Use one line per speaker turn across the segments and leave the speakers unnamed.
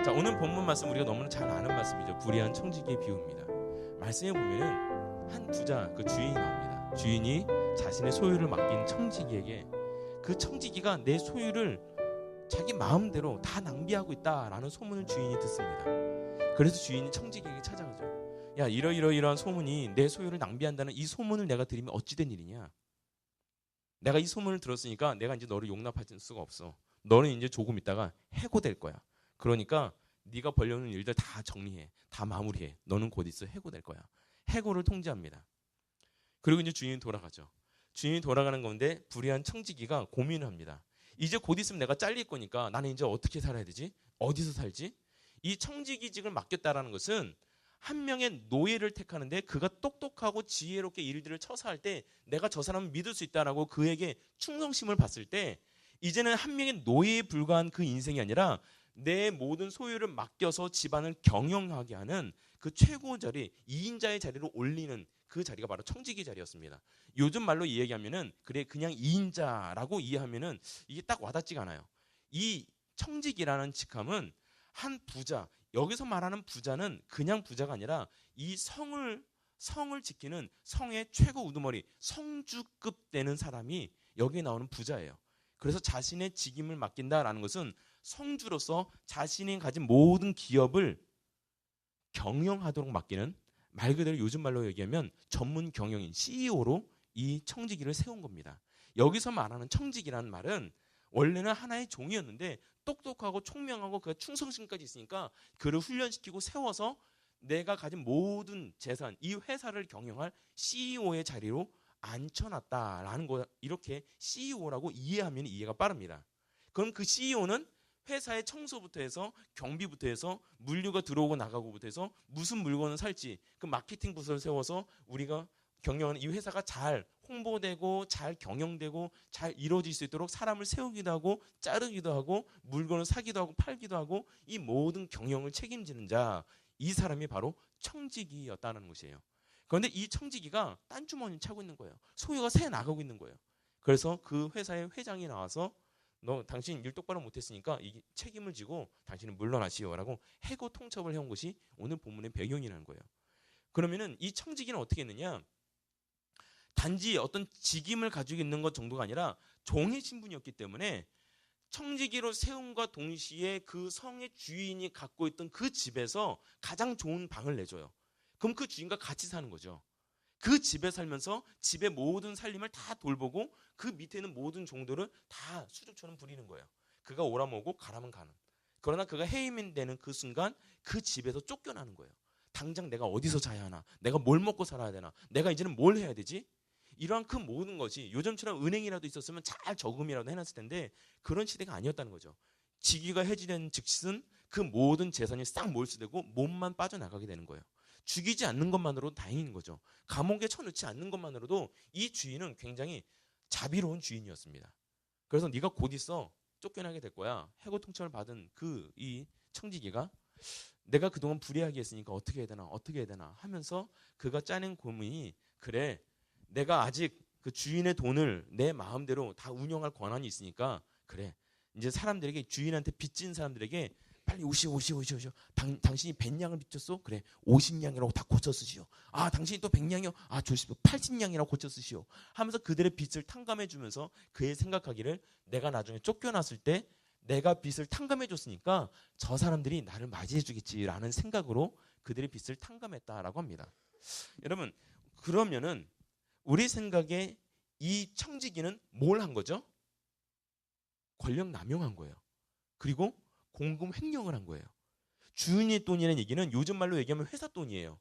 자, 오늘 본문 말씀 우리가 너무나 잘 아는 말씀이죠. 불의한 청지기의 비유입니다. 말씀에 보면은 한 부자 그 주인이 나옵니다. 주인이 자신의 소유를 맡긴 청지기에게 그 청지기가 내 소유를 자기 마음대로 다 낭비하고 있다라는 소문을 주인이 듣습니다. 그래서 주인이 청지기에게 찾아가죠. 야, 이러이러이러한 소문이 내 소유를 낭비한다는 이 소문을 내가 들으면 어찌된 일이냐? 내가 이 소문을 들었으니까 내가 이제 너를 용납할 수가 없어. 너는 이제 조금 있다가 해고될 거야. 그러니까 네가 벌려놓은 일들 다 정리해. 다 마무리해. 너는 곧 있어 해고될 거야. 해고를 통지합니다. 그리고 이제 주인이 돌아가죠. 주인이 돌아가는 건데 불의한 청지기가 고민을 합니다. 이제 곧 있으면 내가 잘릴 거니까 나는 이제 어떻게 살아야 되지? 어디서 살지? 이 청지기직을 맡겼다라는 것은 한 명의 노예를 택하는데 그가 똑똑하고 지혜롭게 일들을 쳐서 할 때 내가 저 사람을 믿을 수 있다라고 그에게 충성심을 봤을 때 이제는 한 명의 노예에 불과한 그 인생이 아니라 내 모든 소유를 맡겨서 집안을 경영하게 하는 그 최고 자리, 2인자의 자리로 올리는 그 자리가 바로 청지기 자리였습니다. 요즘 말로 이야기하면은 그래 그냥 2인자라고 이해하면은 이게 딱 와닿지가 않아요. 이 청지기라는 직함은 한 부자, 여기서 말하는 부자는 그냥 부자가 아니라 이 성을 지키는 성의 최고 우두머리, 성주급 되는 사람이 여기에 나오는 부자예요. 그래서 자신의 직임을 맡긴다라는 것은 성주로서 자신이 가진 모든 기업을 경영하도록 맡기는, 말 그대로 요즘 말로 얘기하면 전문 경영인 CEO로 이 청지기를 세운 겁니다. 여기서 말하는 청지기라는 말은 원래는 하나의 종이었는데 똑똑하고 총명하고 그가 충성심까지 있으니까 그를 훈련시키고 세워서 내가 가진 모든 재산, 이 회사를 경영할 CEO의 자리로 앉혀놨다라는 거, 이렇게 CEO라고 이해하면 이해가 빠릅니다. 그럼 그 CEO는 회사의 청소부터 해서 경비부터 해서 물류가 들어오고 나가고부터 해서 무슨 물건을 살지 그 마케팅 부서를 세워서 우리가 경영하는 이 회사가 잘 홍보되고 잘 경영되고 잘 이루어질 수 있도록 사람을 세우기도 하고 자르기도 하고 물건을 사기도 하고 팔기도 하고 이 모든 경영을 책임지는 자, 이 사람이 바로 청지기였다는 것이에요. 그런데 이 청지기가 딴 주머니를 차고 있는 거예요. 소유가 새 나가고 있는 거예요. 그래서 그 회사의 회장이 나와서 너 당신 일 똑바로 못했으니까 이 책임을 지고 당신은 물러나시오라고 해고 통첩을 해온 것이 오늘 본문의 배경이라는 거예요. 그러면은 이 청지기는 어떻게 했느냐? 단지 어떤 직임을 가지고 있는 것 정도가 아니라 종의 신분이었기 때문에 청지기로 세움과 동시에 그 성의 주인이 갖고 있던 그 집에서 가장 좋은 방을 내줘요. 그럼 그 주인과 같이 사는 거죠. 그 집에 살면서 집의 모든 살림을 다 돌보고 그 밑에 있는 모든 종들을 다 수족처럼 부리는 거예요. 그가 오라면 오고 가라면 가는. 그러나 그가 해임이 되는 그 순간 그 집에서 쫓겨나는 거예요. 당장 내가 어디서 자야 하나? 내가 뭘 먹고 살아야 되나? 내가 이제는 뭘 해야 되지? 이러한 그 모든 것이 요즘처럼 은행이라도 있었으면 잘 저금이라도 해놨을 텐데 그런 시대가 아니었다는 거죠. 직위가 해지된 즉슨 그 모든 재산이 싹 몰수되고 몸만 빠져나가게 되는 거예요. 죽이지 않는 것만으로도 다행인 거죠. 감옥에 쳐넣지 않는 것만으로도 이 주인은 굉장히 자비로운 주인이었습니다. 그래서 네가 곧 있어 쫓겨나게 될 거야. 해고 통첩을 받은 이 청지기가 내가 그동안 불의하게 했으니까 어떻게 해야 되나 하면서 그가 짜낸 고민이 그래 내가 아직 그 주인의 돈을 내 마음대로 다 운영할 권한이 있으니까 그래 이제 사람들에게 주인한테 빚진 사람들에게 빨리 오시오. 당신이 100냥을 빚졌어? 그래 50냥이라고 다 고쳐 쓰시오. 아 당신이 또 100냥이요? 아 조십시오 80냥이라고 고쳐 쓰시오. 하면서 그들의 빚을 탕감해 주면서 그의 생각하기를 내가 나중에 쫓겨났을 때 내가 빚을 탕감해 줬으니까 저 사람들이 나를 맞이해 주겠지라는 생각으로 그들의 빚을 탕감했다라고 합니다. 여러분 그러면은 우리 생각에 이 청지기는 뭘 한 거죠? 권력 남용한 거예요. 그리고 공금 횡령을 한 거예요. 주인의 돈이라는 얘기는 요즘 말로 얘기하면 회사 돈이에요.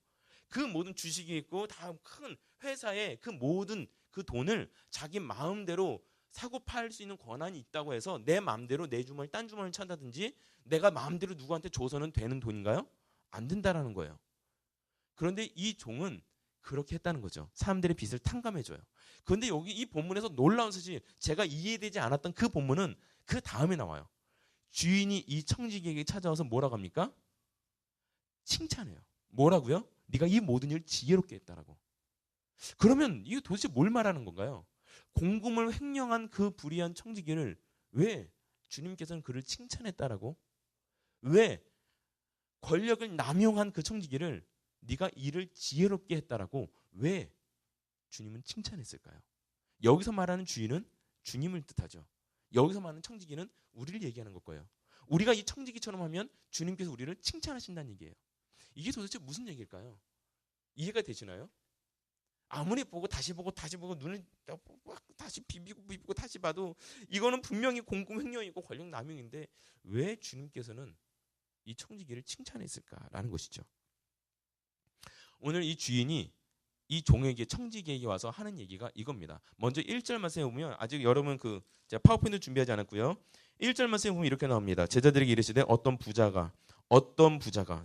그 모든 주식이 있고 다 큰 회사의 그 모든 그 돈을 자기 마음대로 사고 팔 수 있는 권한이 있다고 해서 내 마음대로 내 주머니 딴 주머니를 찬다든지 내가 마음대로 누구한테 줘서는 되는 돈인가요? 안 된다라는 거예요. 그런데 이 종은 그렇게 했다는 거죠. 사람들의 빚을 탕감해줘요. 그런데 여기 이 본문에서 놀라운 사실, 제가 이해되지 않았던 그 본문은 그 다음에 나와요. 주인이 이 청지기에게 찾아와서 뭐라고 합니까? 칭찬해요. 뭐라고요? 네가 이 모든 일을 지혜롭게 했다라고. 그러면 이거 도대체 뭘 말하는 건가요? 공금을 횡령한 그 불의한 청지기를 왜 주님께서는 그를 칭찬했다라고? 왜 권력을 남용한 그 청지기를 네가 일을 지혜롭게 했다라고 왜 주님은 칭찬했을까요? 여기서 말하는 주인은 주님을 뜻하죠. 여기서 말하는 청지기는 우리를 얘기하는 걸 거예요. 우리가 이 청지기처럼 하면 주님께서 우리를 칭찬하신다는 얘기예요. 이게 도대체 무슨 얘기일까요? 이해가 되시나요? 아무리 보고 다시 보고 다시 보고 눈을 다시 비비고 다시 봐도 이거는 분명히 공금 횡령이고 권력 남용인데 왜 주님께서는 이 청지기를 칭찬했을까라는 것이죠. 오늘 이 주인이 이 종에게 청지기에게 와서 하는 얘기가 이겁니다. 먼저 1절 말씀에 보면 아직 여러분 제가 파워포인트 준비하지 않았고요. 1절 말씀에 보면 이렇게 나옵니다. 제자들에게 이르시되 어떤 부자가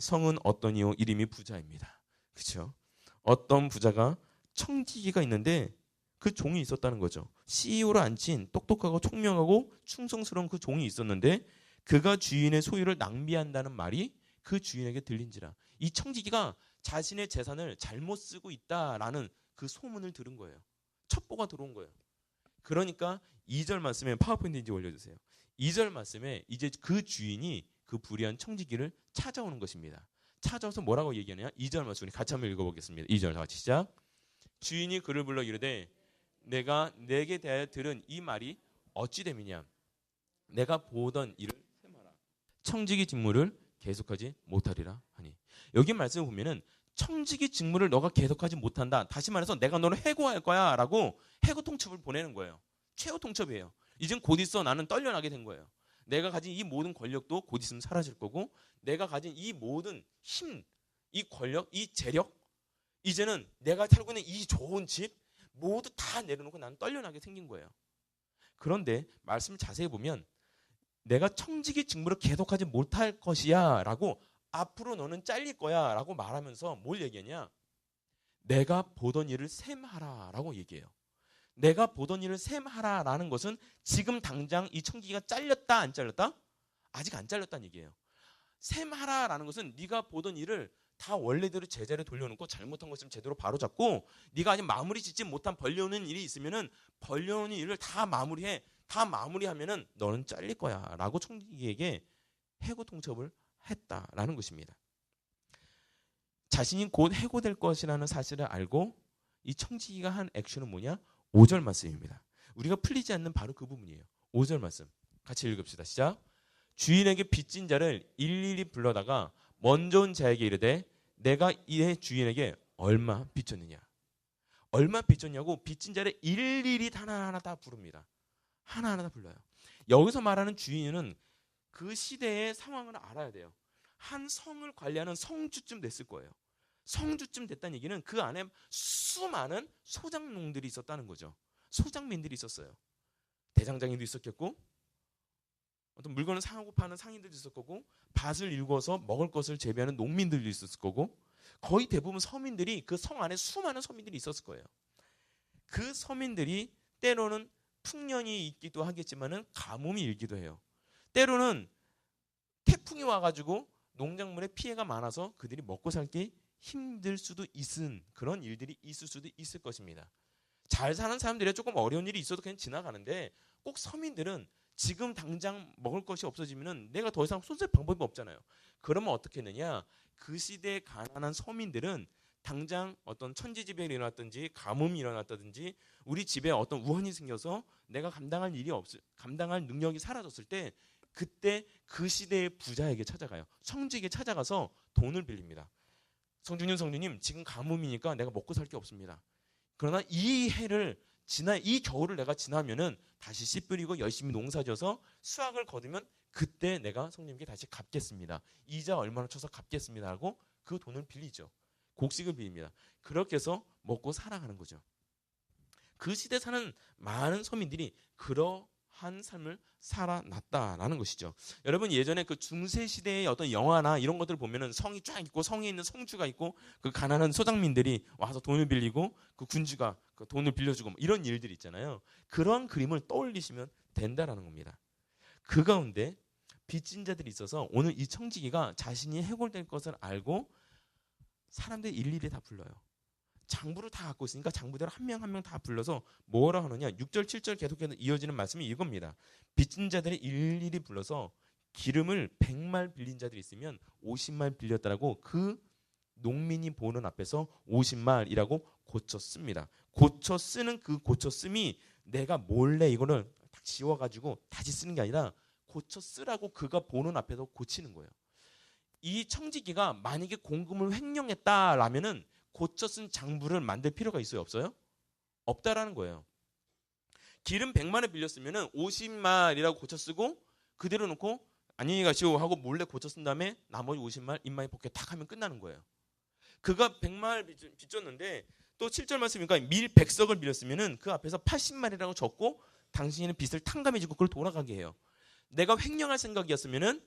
성은 어떠니요 이름이 부자입니다. 그렇죠? 어떤 부자가 청지기가 있는데 그 종이 있었다는 거죠. CEO로 앉힌 똑똑하고 총명하고 충성스러운 그 종이 있었는데 그가 주인의 소유를 낭비한다는 말이 그 주인에게 들린지라. 이 청지기가 자신의 재산을 잘못 쓰고 있다라는 그 소문을 들은 거예요. 첩보가 들어온 거예요. 그러니까 2절 말씀에 파워포인트 이제 올려주세요. 2절 말씀에 이제 그 주인이 그 불의한 청지기를 찾아오는 것입니다. 찾아와서 뭐라고 얘기하느냐? 2절 말씀 우리 같이 한번 읽어보겠습니다. 2절 다 같이 시작. 주인이 그를 불러 이르되 내가 내게 대하여 들은 이 말이 어찌 됨이냐? 내가 보던 일을 셈하라. 청지기 직무를 계속하지 못하리라 하니. 여기 말씀을 보면은 청지기 직무를 너가 계속하지 못한다. 다시 말해서 내가 너를 해고할 거야 라고 해고 통첩을 보내는 거예요. 최후 통첩이에요. 이젠 곧 있어 나는 떨려나게 된 거예요. 내가 가진 이 모든 권력도 곧 있으면 사라질 거고 내가 가진 이 모든 힘, 이 권력, 이 재력 이제는 내가 살고 있는 이 좋은 집 모두 다 내려놓고 나는 떨려나게 생긴 거예요. 그런데 말씀을 자세히 보면 내가 청지기 직무를 계속하지 못할 것이야 라고 앞으로 너는 잘릴 거야 라고 말하면서 뭘 얘기하냐? 내가 보던 일을 셈하라 라고 얘기해요. 내가 보던 일을 셈하라 라는 것은 지금 당장 이 청지기가 잘렸다 안 잘렸다? 아직 안 잘렸다는 얘기예요. 셈하라 라는 것은 네가 보던 일을 다 원래대로 제자리에 돌려놓고 잘못한 것을 제대로 바로잡고 네가 아직 마무리 짓지 못한 벌려오는 일이 있으면은 벌려오는 일을 다 마무리해. 다 마무리하면은 너는 잘릴 거야 라고 청지기에게 해고 통첩을 했다라는 것입니다. 자신이 곧 해고될 것이라는 사실을 알고 이 청지기가 한 액션은 뭐냐? 5절 말씀입니다. 우리가 풀리지 않는 바로 그 부분이에요. 5절 말씀 같이 읽읍시다. 시작. 주인에게 빚진 자를 일일이 불러다가 먼저 온 자에게 이르되 내가 이의 주인에게 얼마 빚졌느냐. 얼마 빚졌냐고 빚진 자를 일일이 하나하나 다 부릅니다. 하나하나 다 불러요. 여기서 말하는 주인은 그 시대의 상황을 알아야 돼요. 한 성을 관리하는 성주쯤 됐을 거예요. 성주쯤 됐다는 얘기는 그 안에 수많은 소장농들이 있었다는 거죠. 소장민들이 있었어요. 대장장이도 있었겠고 어떤 물건을 사고 파는 상인들도 있었을 거고 밭을 일궈서 먹을 것을 재배하는 농민들도 있었을 거고 거의 대부분 서민들이 그 성 안에 수많은 서민들이 있었을 거예요. 그 서민들이 때로는 풍년이 있기도 하겠지만은 가뭄이 일기도 해요. 때로는 태풍이 와가지고 농작물에 피해가 많아서 그들이 먹고 살기 힘들 수도 있은 그런 일들이 있을 수도 있을 것입니다. 잘 사는 사람들이 조금 어려운 일이 있어도 그냥 지나가는데 꼭 서민들은 지금 당장 먹을 것이 없어지면은 내가 더 이상 손쓸 방법이 없잖아요. 그러면 어떻게 했느냐? 그 시대의 가난한 서민들은 당장 어떤 천지지변이 일어났든지 가뭄이 일어났다든지 우리 집에 어떤 우환이 생겨서 내가 감당할 능력이 사라졌을 때 그때 그 시대의 부자에게 찾아가요. 성직에 찾아가서 돈을 빌립니다. 성주님 지금 가뭄이니까 내가 먹고 살 게 없습니다. 그러나 이 겨울을 내가 지나면은 다시 씨 뿌리고 열심히 농사져서 수확을 거두면 그때 내가 성님께 다시 갚겠습니다. 이자 얼마나 쳐서 갚겠습니다 하고 그 돈을 빌리죠. 곡식을 빌립니다. 그렇게 해서 먹고 살아가는 거죠. 그 시대에 사는 많은 서민들이 그러한 삶을 살아났다라는 것이죠. 여러분 예전에 그 중세 시대의 어떤 영화나 이런 것들을 보면은 성이 쫙 있고 성에 있는 성주가 있고 그 가난한 소장민들이 와서 돈을 빌리고 그 군주가 그 돈을 빌려주고 이런 일들이 있잖아요. 그런 그림을 떠올리시면 된다라는 겁니다. 그 가운데 빚진 자들이 있어서 오늘 이 청지기가 자신이 해골될 것을 알고 사람들 일일이 다 불러요. 장부를 다 갖고 있으니까 장부대로 한 명 한 명 다 불러서 뭐라 하느냐. 6절 7절 계속해서 이어지는 말씀이 이겁니다. 빚진 자들이 일일이 불러서 기름을 100말 빌린 자들이 있으면 50말 빌렸다라고 그 농민이 보는 앞에서 50말이라고 고쳐 씁니다. 고쳐 쓰는 그 고쳐 씀이 내가 몰래 이거를 딱 지워가지고 다시 쓰는 게 아니라 고쳐 쓰라고 그가 보는 앞에서 고치는 거예요. 이 청지기가 만약에 공금을 횡령했다라면은 고쳐 쓴 장부를 만들 필요가 있어요, 없어요? 없다라는 거예요. 기름 100만을 빌렸으면은 50말이라고 고쳐 쓰고 그대로 놓고 안녕히 가시오 하고 몰래 고쳐 쓴 다음에 나머지 50말 입마에 벗겨 탁 하면 끝나는 거예요. 그가 100말 빚졌는데 또 7절 말씀이니까 밀 100석을 빌렸으면은 그 앞에서 80말이라고 적고 당신의 빚을 탕감해주고 그걸 돌아가게 해요. 내가 횡령할 생각이었으면은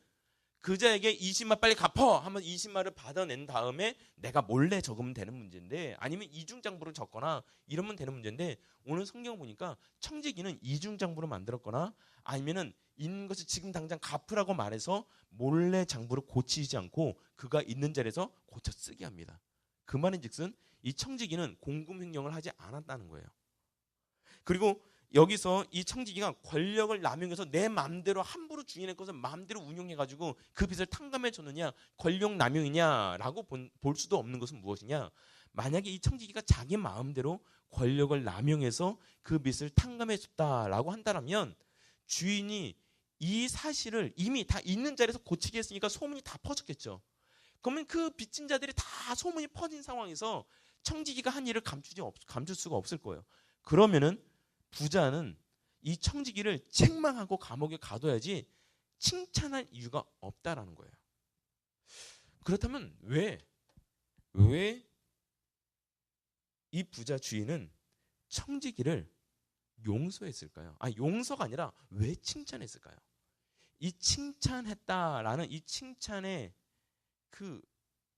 그자에게 20말 빨리 갚어 하면 20말을 받아낸 다음에 내가 몰래 적으면 되는 문제인데, 아니면 이중장부를 적거나 이러면 되는 문제인데, 오늘 성경 보니까 청지기는 이중장부를 만들었거나 아니면은 있는 것을 지금 당장 갚으라고 말해서 몰래 장부를 고치지 않고 그가 있는 자리에서 고쳐 쓰게 합니다. 그 말인즉슨 이 청지기는 공금 횡령을 하지 않았다는 거예요. 그리고 여기서 이 청지기가 권력을 남용해서 내 마음대로 함부로 주인의 것을 마음대로 운용해가지고 그 빚을 탕감해 줬느냐, 권력 남용이냐라고 볼 수도 없는 것은 무엇이냐. 만약에 이 청지기가 자기 마음대로 권력을 남용해서 그 빚을 탕감해 줬다라고 한다면 주인이 이 사실을 이미 다 있는 자리에서 고치게 했으니까 소문이 다 퍼졌겠죠. 그러면 그 빚진 자들이 다 소문이 퍼진 상황에서 청지기가 한 일을 감출 수가 없을 거예요. 그러면은 부자는 이 청지기를 책망하고 감옥에 가둬야지 칭찬할 이유가 없다라는 거예요. 그렇다면 왜 이 부자 주인은 청지기를 용서했을까요? 용서가 아니라 왜 칭찬했을까요? 이 칭찬했다라는 이 칭찬의 그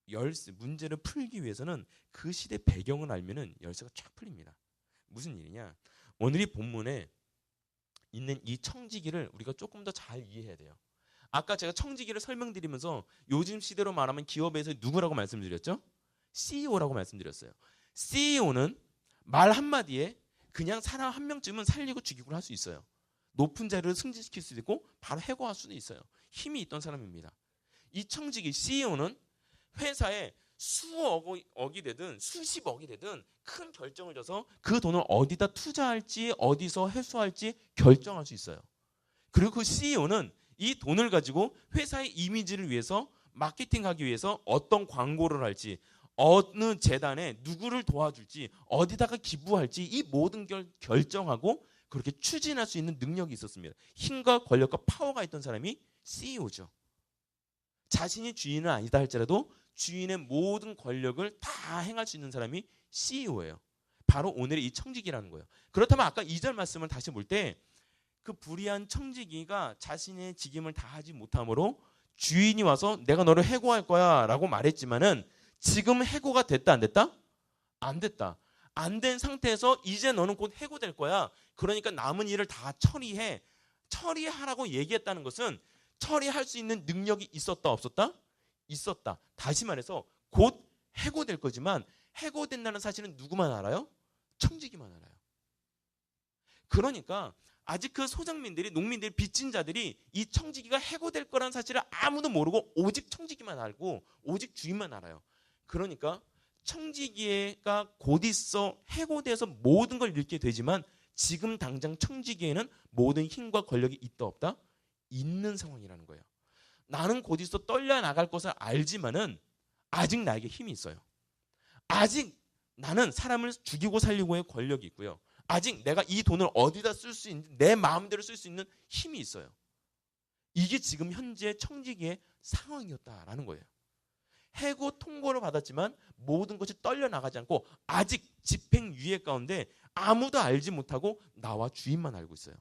열쇠, 문제를 풀기 위해서는 그 시대 배경을 알면은 열쇠가 쫙 풀립니다. 무슨 일이냐? 오늘 이 본문에 있는 이 청지기를 우리가 조금 더 잘 이해해야 돼요. 아까 제가 청지기를 설명드리면서 요즘 시대로 말하면 기업에서 누구라고 말씀드렸죠? CEO라고 말씀드렸어요. CEO는 말 한마디에 그냥 사람 한 명쯤은 살리고 죽이고 할 수 있어요. 높은 자리를 승진시킬 수도 있고 바로 해고할 수도 있어요. 힘이 있던 사람입니다. 이 청지기 CEO는 회사에 수억이 되든 수십억이 되든 큰 결정을 줘서 그 돈을 어디다 투자할지 어디서 회수할지 결정할 수 있어요. 그리고 그 CEO는 이 돈을 가지고 회사의 이미지를 위해서 마케팅하기 위해서 어떤 광고를 할지, 어느 재단에 누구를 도와줄지, 어디다가 기부할지 이 모든 걸 결정하고 그렇게 추진할 수 있는 능력이 있었습니다. 힘과 권력과 파워가 있던 사람이 CEO죠. 자신이 주인은 아니다 할지라도 주인의 모든 권력을 다 행할 수 있는 사람이 CEO예요. 바로 오늘의 이 청지기라는 거예요. 그렇다면 아까 2절 말씀을 다시 볼 때 그 불의한 청지기가 자신의 직임을 다하지 못함으로 주인이 와서 내가 너를 해고할 거야 라고 말했지만은 지금 해고가 됐다 안 됐다? 안 됐다. 안 된 상태에서 이제 너는 곧 해고될 거야. 그러니까 남은 일을 다 처리하라고 얘기했다는 것은 처리할 수 있는 능력이 있었다 없었다? 있었다. 다시 말해서 곧 해고될 거지만 해고된다는 사실은 누구만 알아요? 청지기만 알아요. 그러니까 아직 그 소장민들이, 농민들이, 빚진 자들이 이 청지기가 해고될 거라는 사실을 아무도 모르고 오직 청지기만 알고 오직 주인만 알아요. 그러니까 청지기가 곧 있어 해고돼서 모든 걸 잃게 되지만 지금 당장 청지기에는 모든 힘과 권력이 있다 없다? 있는 상황이라는 거예요. 나는 곧 있어 떨려 나갈 것을 알지만은 아직 나에게 힘이 있어요. 아직 나는 사람을 죽이고 살리고의 권력이 있고요. 아직 내가 이 돈을 어디다 쓸 수 있는, 내 마음대로 쓸 수 있는 힘이 있어요. 이게 지금 현재 청지기의 상황이었다라는 거예요. 해고 통고를 받았지만 모든 것이 떨려 나가지 않고 아직 집행유예 가운데 아무도 알지 못하고 나와 주인만 알고 있어요.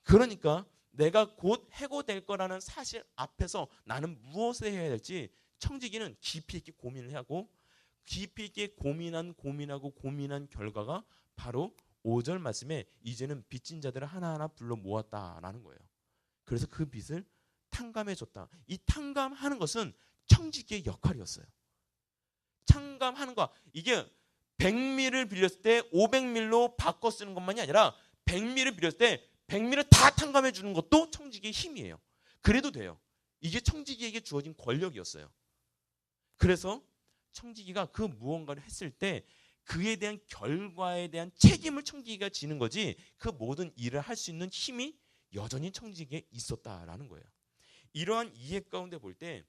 그러니까 내가 곧 해고될 거라는 사실 앞에서 나는 무엇을 해야 될지 청지기는 깊이 있게 고민을 하고 깊이 있게 고민한 결과가 바로 5절 말씀에 이제는 빚진 자들을 하나하나 불러 모았다라는 거예요. 그래서 그 빚을 탕감해 줬다. 이 탕감하는 것은 청지기의 역할이었어요. 탕감하는 거, 이게 100밀을 빌렸을 때 500밀로 바꿔 쓰는 것만이 아니라 100밀을 빌렸을 때 100밀을 다 탕감해 주는 것도 청지기의 힘이에요. 그래도 돼요. 이게 청지기에게 주어진 권력이었어요. 그래서 청지기가 그 무언가를 했을 때 그에 대한 결과에 대한 책임을 청지기가 지는 거지, 그 모든 일을 할 수 있는 힘이 여전히 청지기에 있었다라는 거예요. 이러한 이해 가운데 볼 때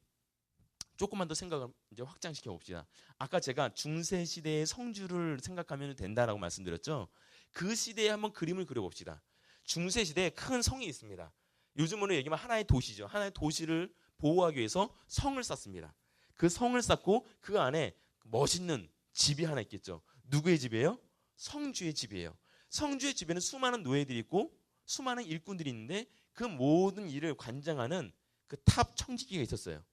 조금만 더 생각을 이제 확장시켜 봅시다. 아까 제가 중세 시대의 성주를 생각하면 된다라고 말씀드렸죠. 그 시대에 한번 그림을 그려봅시다. 중세 시대에 큰 성이 있습니다. 요즘으로 얘기하면 하나의 도시죠. 하나의 도시를 보호하기 위해서 성을 쌓습니다. 그 성을 쌓고 그 안에 멋있는 집이 하나 있겠죠. 누구의 집이에요? 성주의 집이에요. 성주의 집에는 수많은 노예들이 있고 수많은 일꾼들이 있는데 그 모든 일을 관장하는 그 탑 청지기가 있었어요.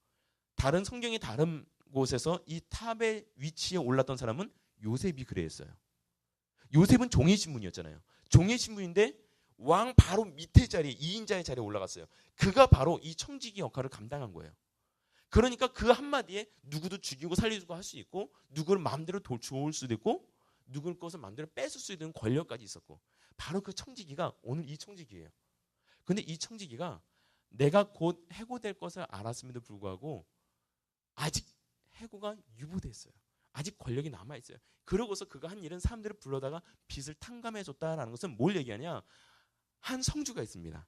다른 성경의 다른 곳에서 이 탑의 위치에 올랐던 사람은 요셉이 그랬어요. 요셉은 종의 신분이었잖아요. 종의 신분인데 왕 바로 밑에 자리, 2인자의 자리에 올라갔어요. 그가 바로 이 청지기 역할을 감당한 거예요. 그러니까 그 한마디에 누구도 죽이고 살리고 할 수 있고, 누구를 마음대로 좋을 수도 있고, 누구를 것을 마음대로 뺏을 수 있는 권력까지 있었고, 바로 그 청지기가 오늘 이 청지기예요. 근데 이 청지기가 내가 곧 해고될 것을 알았음에도 불구하고 아직 해고가 유보됐어요. 아직 권력이 남아있어요. 그러고서 그가 한 일은 사람들을 불러다가 빚을 탕감해줬다라는 것은 뭘 얘기하냐? 한 성주가 있습니다.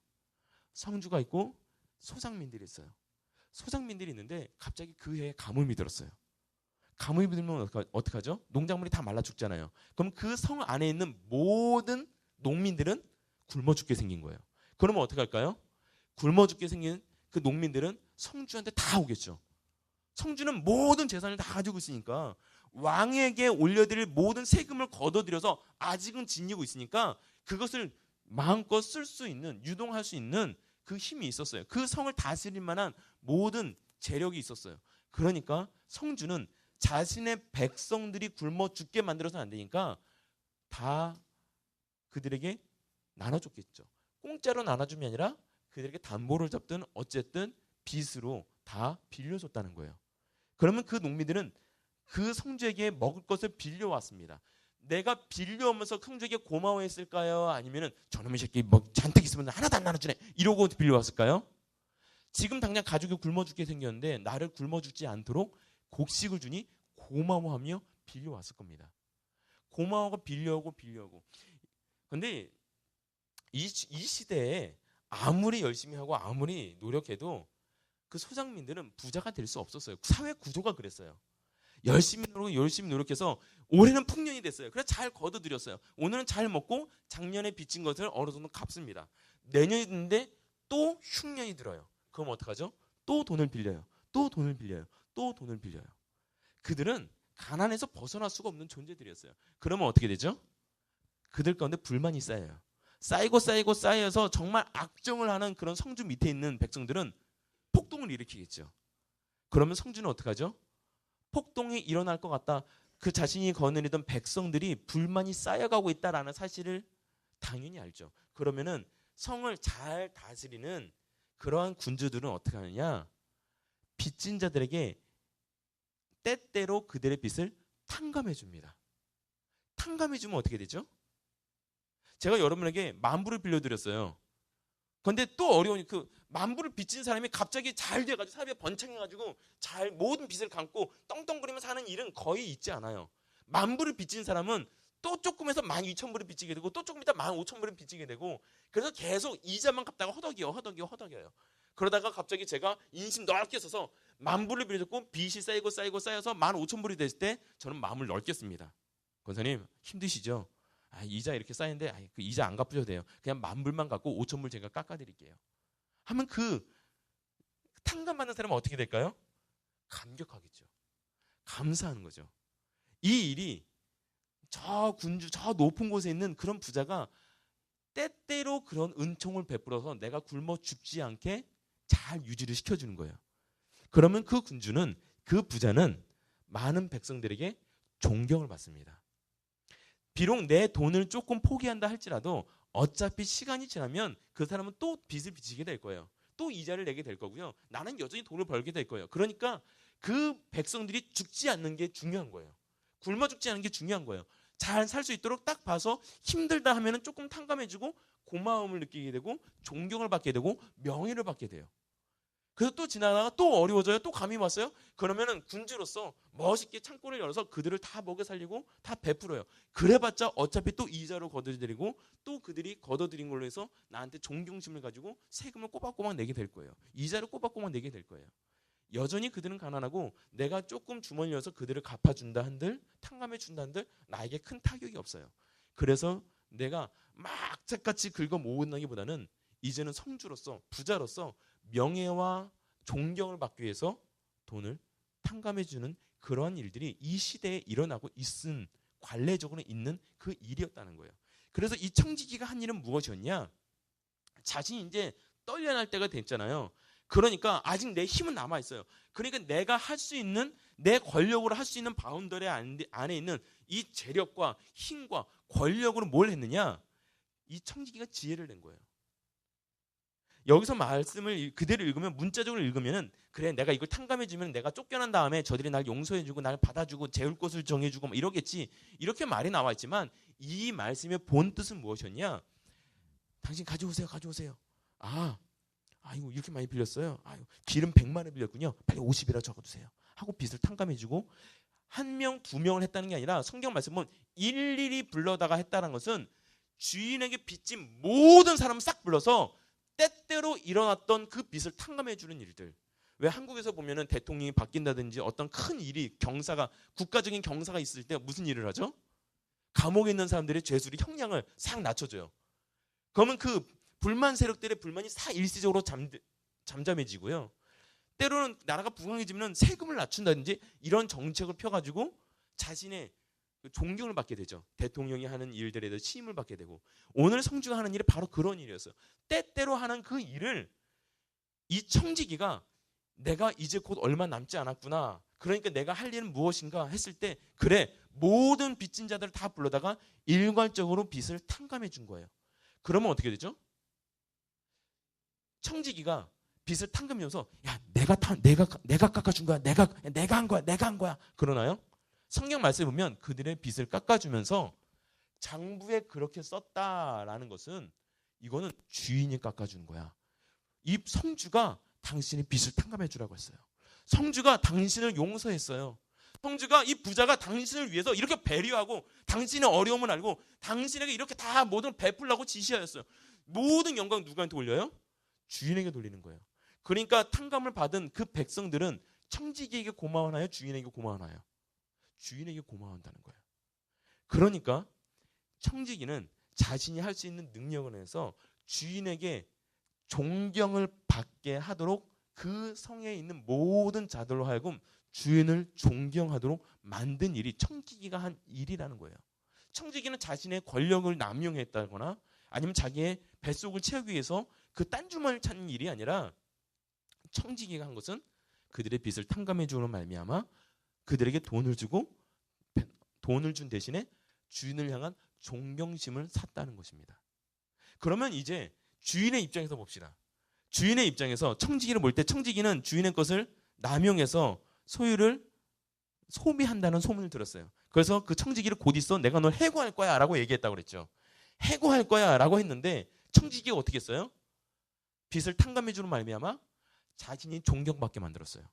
성주가 있고 소장민들이 있어요. 소장민들이 있는데 갑자기 그 해에 가뭄이 들었어요. 가뭄이 들면 어떡하죠? 농작물이 다 말라 죽잖아요. 그럼 그 성 안에 있는 모든 농민들은 굶어 죽게 생긴 거예요. 그러면 어떻게 할까요? 굶어 죽게 생긴 그 농민들은 성주한테 다 오겠죠. 성주는 모든 재산을 다 가지고 있으니까 왕에게 올려드릴 모든 세금을 걷어들여서 아직은 지니고 있으니까 그것을 마음껏 쓸 수 있는, 유동할 수 있는 그 힘이 있었어요. 그 성을 다스릴 만한 모든 재력이 있었어요. 그러니까 성주는 자신의 백성들이 굶어 죽게 만들어서는 안 되니까 다 그들에게 나눠줬겠죠. 공짜로 나눠줌이 아니라 그들에게 담보를 잡든 어쨌든 빚으로 다 빌려줬다는 거예요. 그러면 그 농민들은 그 성주에게 먹을 것을 빌려왔습니다. 내가 빌려오면서 성주에게 고마워했을까요? 아니면은 저놈의 새끼 뭐 잔뜩 있으면 하나도 안 나눠주네 이러고 빌려왔을까요? 지금 당장 가족이 굶어 죽게 생겼는데 나를 굶어 죽지 않도록 곡식을 주니 고마워하며 빌려왔을 겁니다. 고마워하고 빌려오고. 근데 이 시대에 아무리 열심히 하고 아무리 노력해도 그 소장민들은 부자가 될 수 없었어요. 사회 구조가 그랬어요. 열심히 노력해서 올해는 풍년이 됐어요. 그래서 잘 거둬들였어요. 오늘은 잘 먹고 작년에 빚진 것을 어느 정도 갚습니다. 내년이 됐는데 또 흉년이 들어요. 그럼 어떡하죠? 또 돈을 빌려요. 그들은 가난에서 벗어날 수가 없는 존재들이었어요. 그러면 어떻게 되죠? 그들 가운데 불만이 쌓여요. 쌓여서 정말 악정을 하는 그런 성주 밑에 있는 백성들은 폭동을 일으키겠죠. 그러면 성주는 어떡하죠? 폭동이 일어날 것 같다. 그 자신이 거느리던 백성들이 불만이 쌓여가고 있다라는 사실을 당연히 알죠. 그러면은 성을 잘 다스리는 그러한 군주들은 어떻게 하느냐? 빚진 자들에게 때때로 그들의 빚을 탕감해 줍니다. 탕감해 주면 어떻게 되죠? 제가 여러분에게 만불을 빌려드렸어요. 근데 또 어려운 그 만불을 빚진 사람이 갑자기 잘 돼가지고 사업이 번창해가지고 잘 모든 빚을 감고 떵떵거리며 사는 일은 거의 있지 않아요. 만불을 빚진 사람은 또 조금해서 12,000불을 빚지게 되고 또 조금 있다 15,000불을 빚지게 되고 그래서 계속 이자만 갚다가 허덕여요. 그러다가 갑자기 제가 인심 넓게 써서 만불을 빌려줬고 빚이 쌓여서 15,000불이 됐을 때 저는 마음을 넓게 씁니다. 권사님 힘드시죠? 이자 이렇게 쌓이는데 그 이자 안 갚으셔도 돼요. 그냥 만불만 갖고 5,000불 제가 깎아드릴게요. 하면 그 탕감받는 사람은 어떻게 될까요? 감격하겠죠. 감사하는 거죠. 이 일이 저 군주 저 높은 곳에 있는 그런 부자가 때때로 그런 은총을 베풀어서 내가 굶어 죽지 않게 잘 유지를 시켜주는 거예요. 그러면 그 군주는 그 부자는 많은 백성들에게 존경을 받습니다. 비록 내 돈을 조금 포기한다 할지라도 어차피 시간이 지나면 그 사람은 또 빚을 빚지게 될 거예요. 또 이자를 내게 될 거고요. 나는 여전히 돈을 벌게 될 거예요. 그러니까 그 백성들이 죽지 않는 게 중요한 거예요. 굶어 죽지 않는 게 중요한 거예요. 잘 살 수 있도록 딱 봐서 힘들다 하면은 조금 탕감해주고 고마움을 느끼게 되고 존경을 받게 되고 명예를 받게 돼요. 그래서 또 지나다가 또 어려워져요. 또 감이 왔어요. 그러면은 군주로서 멋있게 창고를 열어서 그들을 다 먹여 살리고 다 베풀어요. 그래봤자 어차피 또 이자로 걷어들이고 또 그들이 걷어들인 걸로 해서 나한테 존경심을 가지고 세금을 꼬박꼬박 내게 될 거예요. 이자를 꼬박꼬박 내게 될 거예요. 여전히 그들은 가난하고 내가 조금 주머니 열어서 그들을 갚아준다 한들, 탕감해 준다 한들 나에게 큰 타격이 없어요. 그래서 내가 막 악착같이 긁어 모으기보다는 이제는 성주로서, 부자로서 명예와 존경을 받기 위해서 돈을 탕감해 주는 그러한 일들이 이 시대에 일어나고 있은, 관례적으로 있는 그 일이었다는 거예요. 그래서 이 청지기가 한 일은 무엇이었냐? 자신이 이제 떨려날 때가 됐잖아요. 그러니까 아직 내 힘은 남아 있어요. 그러니까 내가 할 수 있는, 내 권력으로 할 수 있는 바운더리 안에 있는 이 재력과 힘과 권력으로 뭘 했느냐? 이 청지기가 지혜를 낸 거예요. 여기서 말씀을 그대로 읽으면, 문자적으로 읽으면은, 그래 내가 이걸 탕감해주면 내가 쫓겨난 다음에 저들이 날 용서해주고 날 받아주고 재울 곳을 정해주고 뭐 이러겠지, 이렇게 말이 나와 있지만 이 말씀의 본 뜻은 무엇이었냐? 당신 가져오세요, 가져오세요. 아이고 이렇게 많이 빌렸어요. 아이고 기름 100만을 빌렸군요. 빨리 50이라 적어두세요 하고 빚을 탕감해주고, 한 명, 두 명을 했다는 게 아니라 성경 말씀은 일일이 불러다가 했다는 것은 주인에게 빚진 모든 사람을 싹 불러서 때때로 일어났던 그 빚을 탕감해 주는 일들. 왜 한국에서 보면은 대통령이 바뀐다든지 어떤 큰 일이, 경사가, 국가적인 경사가 있을 때 무슨 일을 하죠? 감옥에 있는 사람들의 죄수리 형량을 싹 낮춰줘요. 그러면 그 불만 세력들의 불만이 싹 일시적으로 잠잠해지고요. 때로는 나라가 부강해지면 세금을 낮춘다든지 이런 정책을 펴가지고 자신의 존경을 받게 되죠. 대통령이 하는 일들에 대해서 시임을 받게 되고, 오늘 성주가 하는 일이 바로 그런 일이었어요. 때때로 하는 그 일을 이 청지기가 내가 이제 곧 얼마 남지 않았구나, 그러니까 내가 할 일은 무엇인가 했을 때, 그래 모든 빚진 자들을 다 불러다가 일괄적으로 빚을 탕감해 준 거예요. 그러면 어떻게 되죠? 청지기가 빚을 탕감해줘서 야 내가 깎아준 거야, 내가 한 거야 그러나요? 성경 말씀에 보면 그들의 빚을 깎아주면서 장부에 그렇게 썼다라는 것은 이거는 주인이 깎아주는 거야. 이 성주가 당신의 빚을 탕감해 주라고 했어요. 성주가 당신을 용서했어요. 성주가, 이 부자가 당신을 위해서 이렇게 배려하고 당신의 어려움을 알고 당신에게 이렇게 다 모든 베풀라고 지시하였어요. 모든 영광 누구한테 올려요? 주인에게 돌리는 거예요. 그러니까 탕감을 받은 그 백성들은 청지기에게 고마워하나요? 주인에게 고마워하나요? 주인에게 고마워한다는 거예요. 그러니까 청지기는 자신이 할 수 있는 능력을 해서 주인에게 존경을 받게 하도록 그 성에 있는 모든 자들로 하여금 주인을 존경하도록 만든 일이 청지기가 한 일이라는 거예요. 청지기는 자신의 권력을 남용했다거나 아니면 자기의 뱃속을 채우기 위해서 그 딴주머니를 찾는 일이 아니라, 청지기가 한 것은 그들의 빚을 탕감해 주는 말미암아 그들에게 돈을 준 대신에 주인을 향한 존경심을 샀다는 것입니다. 그러면 이제 주인의 입장에서 봅시다. 주인의 입장에서 청지기를 볼 때 청지기는 주인의 것을 남용해서 소유를 소비한다는 소문을 들었어요. 그래서 그 청지기를 곧 있어 내가 널 해고할 거야 라고 얘기했다고 그랬죠. 해고할 거야 라고 했는데 청지기가 어떻게 했어요? 빚을 탕감해 주는 말미암아 자신이 존경받게 만들었어요.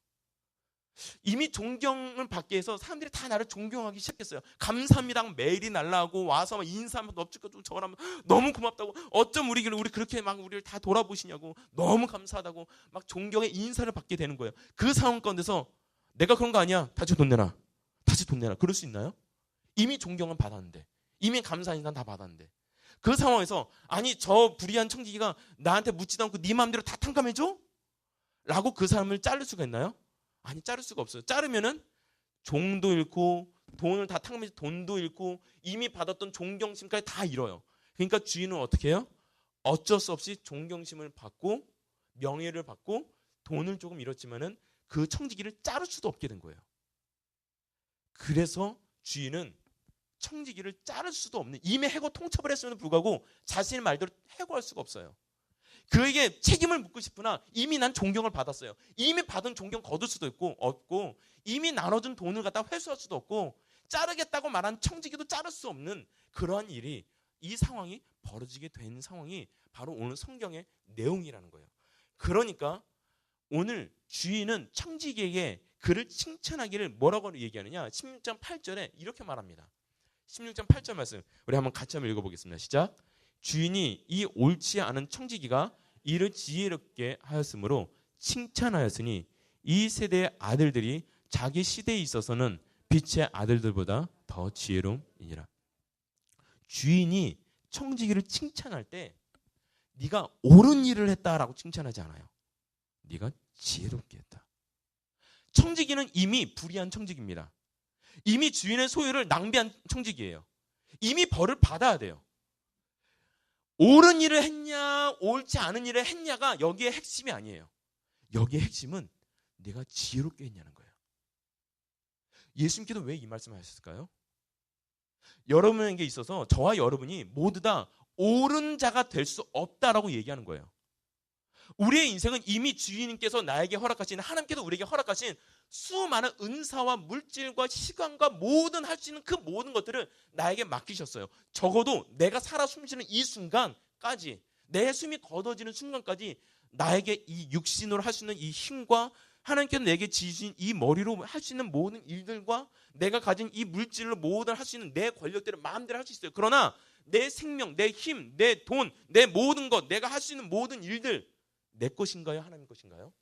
이미 존경을 받게 해서 사람들이 다 나를 존경하기 시작했어요. 감사합니다. 메일이 날라오고 와서 막 인사하면 넙죽 저거라면 너무 고맙다고, 어쩜 우리 그렇게 막 우리를 다 돌아보시냐고, 너무 감사하다고 막 존경의 인사를 받게 되는 거예요. 그 상황 가운데서 내가 그런 거 아니야, 다시 돈 내라 그럴 수 있나요? 이미 존경은 받았는데, 이미 감사 인사 다 받았는데, 그 상황에서 아니 저 불의한 청지기가 나한테 묻지도 않고 네 마음대로 다 탕감해줘? 라고 그 사람을 자를 수가 있나요? 아니, 자를 수가 없어요. 자르면은 종도 잃고 돈을 다 탕감해서 돈도 잃고 이미 받았던 존경심까지 다 잃어요. 그러니까 주인은 어떻게 해요? 어쩔 수 없이 존경심을 받고 명예를 받고 돈을 조금 잃었지만은 그 청지기를 자를 수도 없게 된 거예요. 그래서 주인은 청지기를 자를 수도 없는, 이미 해고 통첩을 했음에도 불구하고 자신의 말대로 해고할 수가 없어요. 그에게 책임을 묻고 싶으나 이미 난 존경을 받았어요. 이미 받은 존경 거둘 수도 없고 이미 나눠준 돈을 갖다 회수할 수도 없고 자르겠다고 말한 청지기도 자를 수 없는 그러한 일이, 이 상황이 벌어지게 된 상황이 바로 오늘 성경의 내용이라는 거예요. 그러니까 오늘 주인은 청지기에게 그를 칭찬하기를 뭐라고 얘기하느냐? 16장 8절에 이렇게 말합니다. 16장 8절 말씀 우리 한번 같이 한번 읽어보겠습니다. 시작. 주인이 이 옳지 않은 청지기가 이를 지혜롭게 하였으므로 칭찬하였으니 이 세대의 아들들이 자기 시대에 있어서는 빛의 아들들보다 더 지혜로움이니라. 주인이 청지기를 칭찬할 때 네가 옳은 일을 했다라고 칭찬하지 않아요. 네가 지혜롭게 했다. 청지기는 이미 불의한 청지기입니다. 이미 주인의 소유를 낭비한 청지기예요. 이미 벌을 받아야 돼요. 옳은 일을 했냐 옳지 않은 일을 했냐가 여기에 핵심이 아니에요. 여기에 핵심은 내가 지혜롭게 했냐는 거예요. 예수님께서 왜 이 말씀을 하셨을까요? 여러분에게 있어서 저와 여러분이 모두 다 옳은 자가 될 수 없다라고 얘기하는 거예요. 우리의 인생은 이미 주인님께서 나에게 허락하신, 하나님께서 우리에게 허락하신 수많은 은사와 물질과 시간과 모든 할 수 있는 그 모든 것들을 나에게 맡기셨어요. 적어도 내가 살아 숨쉬는 이 순간까지, 내 숨이 걷어지는 순간까지 나에게 이 육신으로 할 수 있는 이 힘과 하나님께서 내게 지신 이 머리로 할 수 있는 모든 일들과 내가 가진 이 물질로 모든 할 수 있는 내 권력들을 마음대로 할 수 있어요. 그러나 내 생명, 내 힘, 내 돈, 내 모든 것, 내가 할 수 있는 모든 일들 내 것인가요? 하나님 것인가요?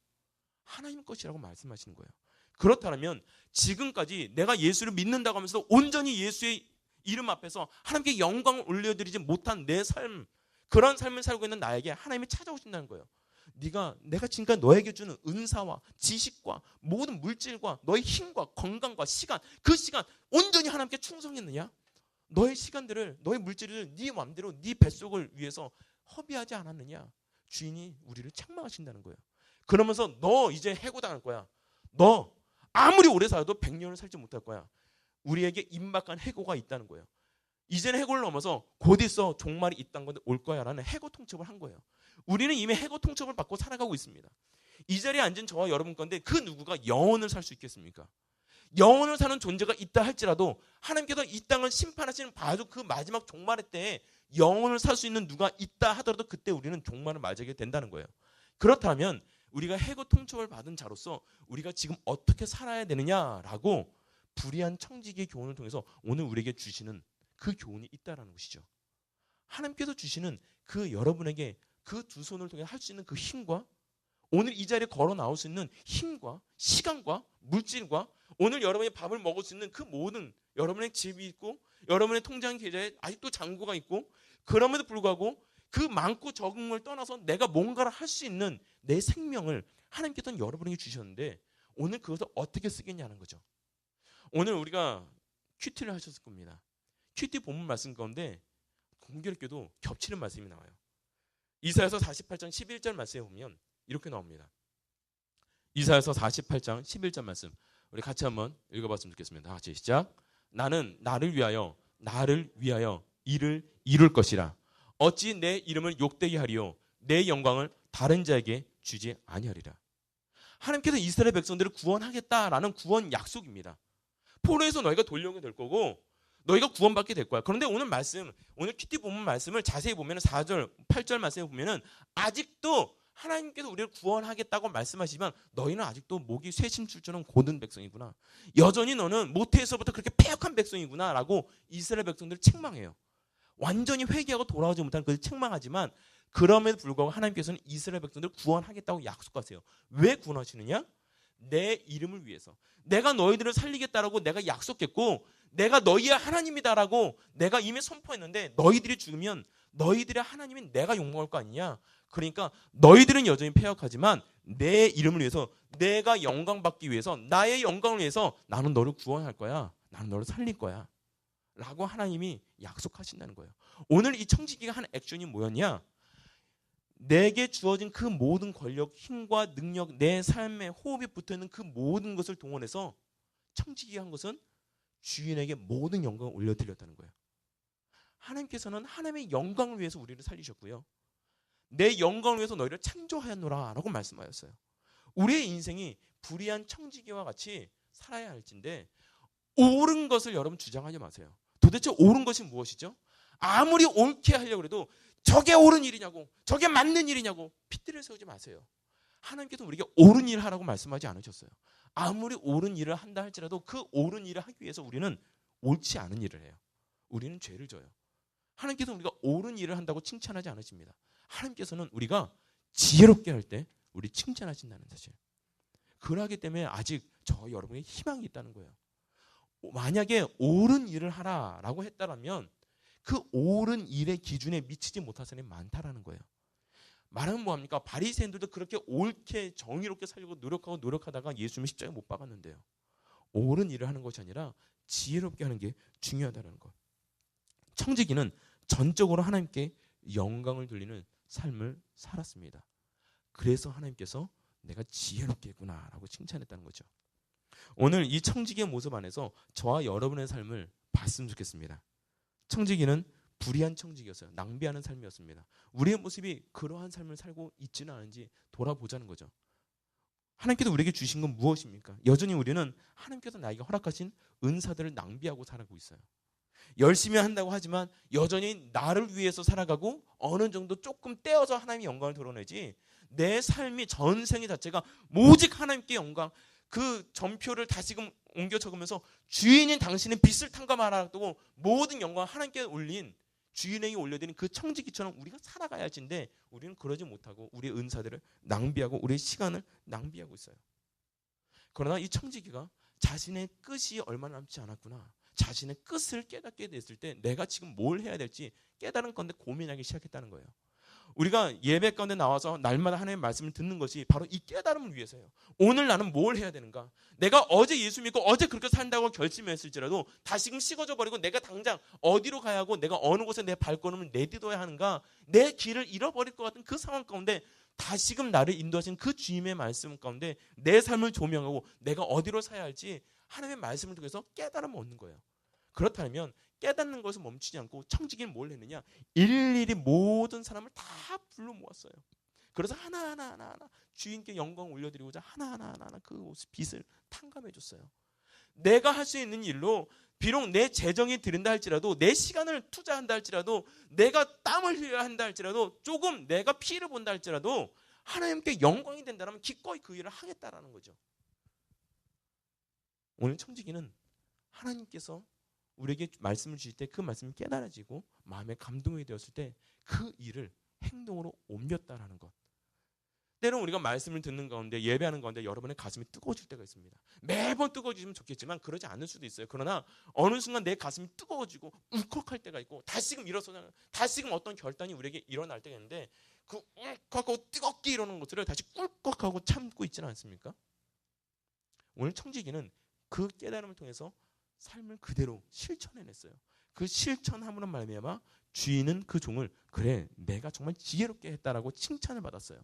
하나님 것이라고 말씀하시는 거예요. 그렇다면 지금까지 내가 예수를 믿는다고 하면서 온전히 예수의 이름 앞에서 하나님께 영광을 올려드리지 못한 내 삶, 그런 삶을 살고 있는 나에게 하나님이 찾아오신다는 거예요. 내가 지금까지 너에게 주는 은사와 지식과 모든 물질과 너의 힘과 건강과 시간, 그 시간 온전히 하나님께 충성했느냐? 너의 시간들을, 너의 물질을 네 마음대로 네 뱃속을 위해서 허비하지 않았느냐? 주인이 우리를 책망하신다는 거예요. 그러면서 너 이제 해고당할 거야. 너 아무리 오래 살아도 100년을 살지 못할 거야. 우리에게 임박한 해고가 있다는 거예요. 이제는 해고를 넘어서 곧 있어 종말이 있다는 건데 올 거야 라는 해고 통첩을 한 거예요. 우리는 이미 해고 통첩을 받고 살아가고 있습니다. 이 자리에 앉은 저와 여러분 건데 그 누구가 영원을 살 수 있겠습니까? 영원을 사는 존재가 있다 할지라도 하나님께서 이 땅을 심판하시는 바로 그 마지막 종말의 때에 영원을 살 수 있는 누가 있다 하더라도 그때 우리는 종말을 맞이하게 된다는 거예요. 그렇다면 우리가 해고 통첩을 받은 자로서 우리가 지금 어떻게 살아야 되느냐라고 불의한 청지기의 교훈을 통해서 오늘 우리에게 주시는 그 교훈이 있다라는 것이죠. 하나님께서 주시는 그 여러분에게 그 두 손을 통해 할 수 있는 그 힘과 오늘 이 자리에 걸어 나올 수 있는 힘과 시간과 물질과 오늘 여러분이 밥을 먹을 수 있는 그 모든 여러분의 집이 있고 여러분의 통장 계좌에 아직도 잔고가 있고 그럼에도 불구하고 그 많고 적은 걸 떠나서 내가 뭔가를 할 수 있는 내 생명을 하나님께서는 여러분에게 주셨는데 오늘 그것을 어떻게 쓰겠냐는 거죠. 오늘 우리가 큐티를 하셨을 겁니다. 큐티 본문 말씀 가운데 공교롭게도 겹치는 말씀이 나와요. 이사야서 48장 11절 말씀에 보면 이렇게 나옵니다. 이사야서 48장 11절 말씀 우리 같이 한번 읽어봤으면 좋겠습니다. 다 같이 시작. 나는 나를 위하여 일을 이룰 것이라. 어찌 내 이름을 욕되게 하리요 내 영광을 다른 자에게 주지 아니하리라. 하나님께서 이스라엘 백성들을 구원하겠다라는 구원 약속입니다. 포로에서 너희가 돌려오게 될 거고 너희가 구원받게 될 거야. 그런데 오늘 말씀, 오늘 큐티 본문 말씀을 자세히 보면 4절, 8절 말씀에 보면은 아직도 하나님께서 우리를 구원하겠다고 말씀하시지만 너희는 아직도 목이 쇠심줄처럼 고든 백성이구나. 여전히 너는 모태에서부터 그렇게 패역한 백성이구나 라고 이스라엘 백성들을 책망해요. 완전히 회개하고 돌아오지 못한 그들을 책망하지만 그럼에도 불구하고 하나님께서는 이스라엘 백성들을 구원하겠다고 약속하세요. 왜 구원하시느냐? 내 이름을 위해서. 내가 너희들을 살리겠다라고 내가 약속했고 내가 너희의 하나님이다라고 내가 이미 선포했는데 너희들이 죽으면 너희들의 하나님인 내가 욕먹을 거 아니냐. 그러니까 너희들은 여전히 패역하지만 내 이름을 위해서 내가 영광 받기 위해서 나의 영광을 위해서 나는 너를 구원할 거야. 나는 너를 살릴 거야. 라고 하나님이 약속하신다는 거예요. 오늘 이 청지기가 한 액션이 뭐였냐? 내게 주어진 그 모든 권력, 힘과 능력, 내 삶에 호흡이 붙어있는 그 모든 것을 동원해서 청지기가 한 것은 주인에게 모든 영광을 올려드렸다는 거예요. 하나님께서는 하나님의 영광을 위해서 우리를 살리셨고요. 내 영광을 위해서 너희를 창조하였노라 라고 말씀하셨어요. 우리의 인생이 불의한 청지기와 같이 살아야 할진데 옳은 것을 여러분 주장하지 마세요. 도대체 옳은 것이 무엇이죠? 아무리 옳게 하려고 해도 저게 옳은 일이냐고 저게 맞는 일이냐고 핏대를 세우지 마세요. 하나님께서 우리에게 옳은 일을 하라고 말씀하지 않으셨어요. 아무리 옳은 일을 한다 할지라도 그 옳은 일을 하기 위해서 우리는 옳지 않은 일을 해요. 우리는 죄를 져요. 하나님께서 우리가 옳은 일을 한다고 칭찬하지 않으십니다. 하나님께서는 우리가 지혜롭게 할 때 우리 칭찬하신다는 사실. 그러하기 때문에 아직 저 여러분의 희망이 있다는 거예요. 만약에 옳은 일을 하라라고 했다면 그 옳은 일의 기준에 미치지 못한 사람이 많다라는 거예요. 말하면 뭐합니까? 바리새인들도 그렇게 옳게 정의롭게 살려고 노력하다가 예수님의 십자가에 못 박았는데요. 옳은 일을 하는 것이 아니라 지혜롭게 하는 게 중요하다는 것. 청지기는 전적으로 하나님께 영광을 돌리는 삶을 살았습니다. 그래서 하나님께서 내가 지혜롭게 했구나라고 칭찬했다는 거죠. 오늘 이 청지기의 모습 안에서 저와 여러분의 삶을 봤으면 좋겠습니다. 청지기는 불의한 청지기였어요. 낭비하는 삶이었습니다. 우리의 모습이 그러한 삶을 살고 있지는 않은지 돌아보자는 거죠. 하나님께서 우리에게 주신 건 무엇입니까? 여전히 우리는 하나님께서 나에게 허락하신 은사들을 낭비하고 살아가고 있어요. 열심히 한다고 하지만 여전히 나를 위해서 살아가고 어느 정도 조금 떼어서 하나님의 영광을 드러내지 내 삶이 전생의 자체가 오직 하나님께 영광, 그 전표를 다시금 옮겨 적으면서 주인인 당신은 빛을 탕감하라고 모든 영광을 하나님께 올린 주인에게 올려드린 그 청지기처럼 우리가 살아가야지인데 우리는 그러지 못하고 우리의 은사들을 낭비하고 우리의 시간을 낭비하고 있어요. 그러나 이 청지기가 자신의 끝이 얼마 남지 않았구나, 자신의 끝을 깨닫게 됐을 때 내가 지금 뭘 해야 될지 깨달은 건데 고민하기 시작했다는 거예요. 우리가 예배 가운데 나와서 날마다 하나님의 말씀을 듣는 것이 바로 이 깨달음을 위해서예요. 오늘 나는 뭘 해야 되는가? 내가 어제 예수 믿고 어제 그렇게 산다고 결심했을지라도 다시금 식어져 버리고 내가 당장 어디로 가야 하고 내가 어느 곳에 내 발걸음을 내딛어야 하는가? 내 길을 잃어버릴 것 같은 그 상황 가운데 다시금 나를 인도하신 그 주님의 말씀 가운데 내 삶을 조명하고 내가 어디로 사야 할지 하나님의 말씀을 통해서 깨달음을 얻는 거예요. 그렇다면 깨닫는 것을 멈추지 않고 청지기는 뭘 했느냐? 일일이 모든 사람을 다 불러 모았어요. 그래서 하나하나 주인께 영광을 올려드리고자 하나하나 그 빛을 탕감해 줬어요. 내가 할 수 있는 일로 비록 내 재정이 들인다 할지라도 내 시간을 투자한다 할지라도 내가 땀을 흘려야 한다 할지라도 조금 내가 피해를 본다 할지라도 하나님께 영광이 된다면 기꺼이 그 일을 하겠다라는 거죠. 오늘 청지기는 하나님께서 우리에게 말씀을 주실 때 그 말씀이 깨달아지고 마음에 감동이 되었을 때 그 일을 행동으로 옮겼다라는 것. 때로는 우리가 말씀을 듣는 가운데 예배하는 가운데 여러분의 가슴이 뜨거워질 때가 있습니다. 매번 뜨거워지면 좋겠지만 그러지 않을 수도 있어요. 그러나 어느 순간 내 가슴이 뜨거워지고 울컥할 때가 있고 다시금 일어서는 다시금 어떤 결단이 우리에게 일어날 때가 있는데 그 울컥하고 뜨겁게 일어나는 것들을 다시 꿀꺽하고 참고 있지는 않습니까? 오늘 청지기는 그 깨달음을 통해서 삶을 그대로 실천해냈어요. 그 실천함으로 말미암아 주인은 그 종을 그래 내가 정말 지혜롭게 했다라고 칭찬을 받았어요.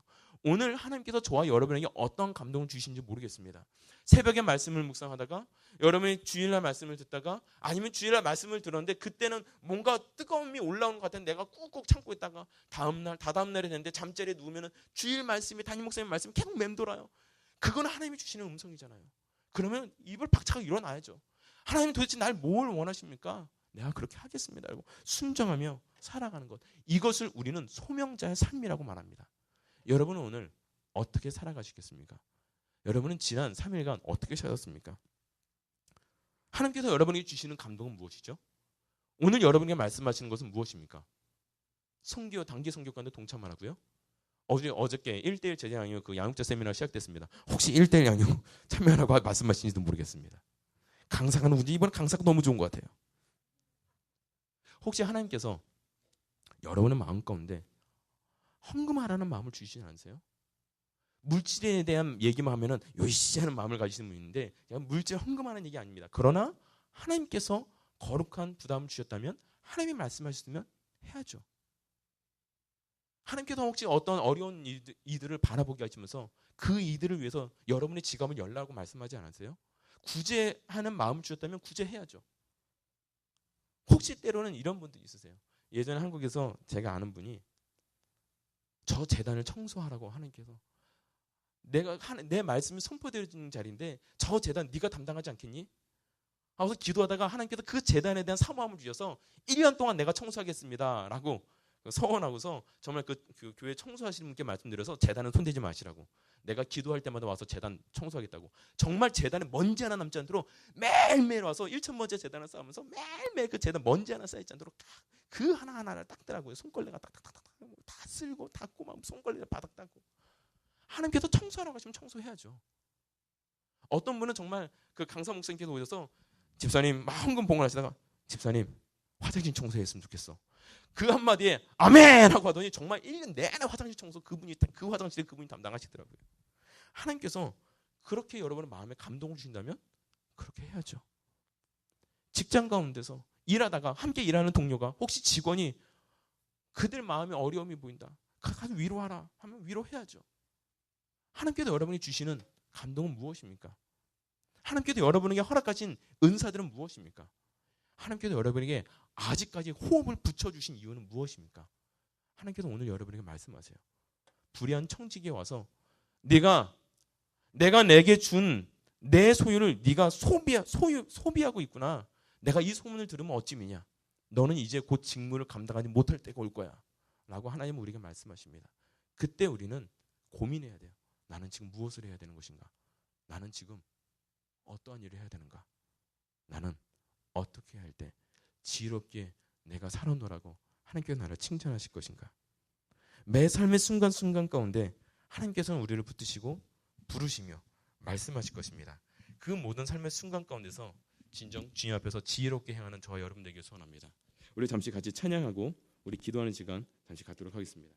오늘 하나님께서 저와 여러분에게 어떤 감동을 주시는지 모르겠습니다. 새벽에 말씀을 묵상하다가 여러분이 주일날 말씀을 듣다가 아니면 주일날 말씀을 들었는데 그때는 뭔가 뜨거움이 올라오는 것 같은데 내가 꾹꾹 참고 있다가 다다음날이 됐는데 잠자리에 누우면 주일 말씀이 담임 목사님 말씀이 계속 맴돌아요. 그건 하나님이 주시는 음성이잖아요. 그러면 입을 박차고 일어나야죠. 하나님 도대체 날 뭘 원하십니까? 내가 그렇게 하겠습니다. 라고 순종하며 살아가는 것. 이것을 우리는 소명자의 삶이라고 말합니다. 여러분은 오늘 어떻게 살아가시겠습니까? 여러분은 지난 3일간 어떻게 사셨습니까? 하나님께서 여러분에게 주시는 감동은 무엇이죠? 오늘 여러분에게 말씀하시는 것은 무엇입니까? 선교, 단기 선교 가운데 동참하라고요? 어저께 1:1 제자 양육 그 양육자 세미나 시작됐습니다. 혹시 1:1 양육 참여하라고 말씀하시는지도 모르겠습니다. 강사가 누군지 이번 강사가 너무 좋은 것 같아요. 혹시 하나님께서 여러분의 마음 가운데 헌금하라는 마음을 주시지 않으세요? 물질에 대한 얘기만 하면은 요이씨 하는 마음을 가지시는 분이 있는데 물질 헌금하는 얘기 아닙니다. 그러나 하나님께서 거룩한 부담을 주셨다면 하나님이 말씀하셨으면 해야죠. 하나님께서 혹시 어떤 어려운 이들을 바라보게 하시면서 그 이들을 위해서 여러분의 지갑을 열라고 말씀하지 않으세요? 구제하는 마음을 주셨다면 구제해야죠. 혹시 때로는 이런 분들이 있으세요. 예전에 한국에서 제가 아는 분이 저 재단을 청소하라고 하나님께서 내 말씀이 선포되어지는 자리인데 저 재단 네가 담당하지 않겠니? 하고서 기도하다가 하나님께서 그 재단에 대한 사모함을 주셔서 1년 동안 내가 청소하겠습니다 라고 서원하고서 정말 그 교회 청소하시는 분께 말씀드려서 재단은 손대지 마시라고 내가 기도할 때마다 와서 제단 청소하겠다고. 정말 제단에 먼지 하나 남지 않도록 매일매일 와서 1,000번째 제단을 쌓으면서 매일매일 그 제단 먼지 하나 쌓이지 않도록 그 하나하나를 닦더라고요. 손걸레가 딱딱딱딱 다 쓸고 닦고 막 손걸레를 바닥 닦고. 하나님께서 청소하라고 하시면 청소해야죠. 어떤 분은 정말 그 강사 목사님께서 오셔서 집사님 막 헌금봉을 하시다가 집사님 화장실 청소했으면 좋겠어. 그 한마디에 아멘 하고 하더니 정말 1년 내내 화장실 청소 그 화장실에 그분이 담당하시더라고요. 하나님께서 그렇게 여러분의 마음에 감동을 주신다면 그렇게 해야죠. 직장 가운데서 일하다가 함께 일하는 동료가 혹시 직원이 그들 마음에 어려움이 보인다. 가서 위로하라 하면 위로해야죠. 하나님께서 여러분이 주시는 감동은 무엇입니까? 하나님께서 여러분에게 허락하신 은사들은 무엇입니까? 하나님께서 여러분에게 아직까지 호흡을 붙여주신 이유는 무엇입니까? 하나님께서 오늘 여러분에게 말씀하세요. 불의한 청지기에 와서 내가 내게 준 내 소유를 네가 소비하고 있구나. 내가 이 소문을 들으면 어찌 미냐. 너는 이제 곧 직무를 감당하지 못할 때가 올 거야. 라고 하나님은 우리에게 말씀하십니다. 그때 우리는 고민해야 돼요. 나는 지금 무엇을 해야 되는 것인가? 나는 지금 어떠한 일을 해야 되는가? 나는 어떻게 할 때 지혜롭게 내가 살아노라고 하나님께서 나를 칭찬하실 것인가? 매 삶의 순간순간 가운데 하나님께서는 우리를 붙드시고 부르시며 말씀하실 것입니다. 그 모든 삶의 순간 가운데서 진정 주님 앞에서 지혜롭게 행하는 저와 여러분 되길 소원합니다. 우리 잠시 같이 찬양하고 우리 기도하는 시간 잠시 갖도록 하겠습니다.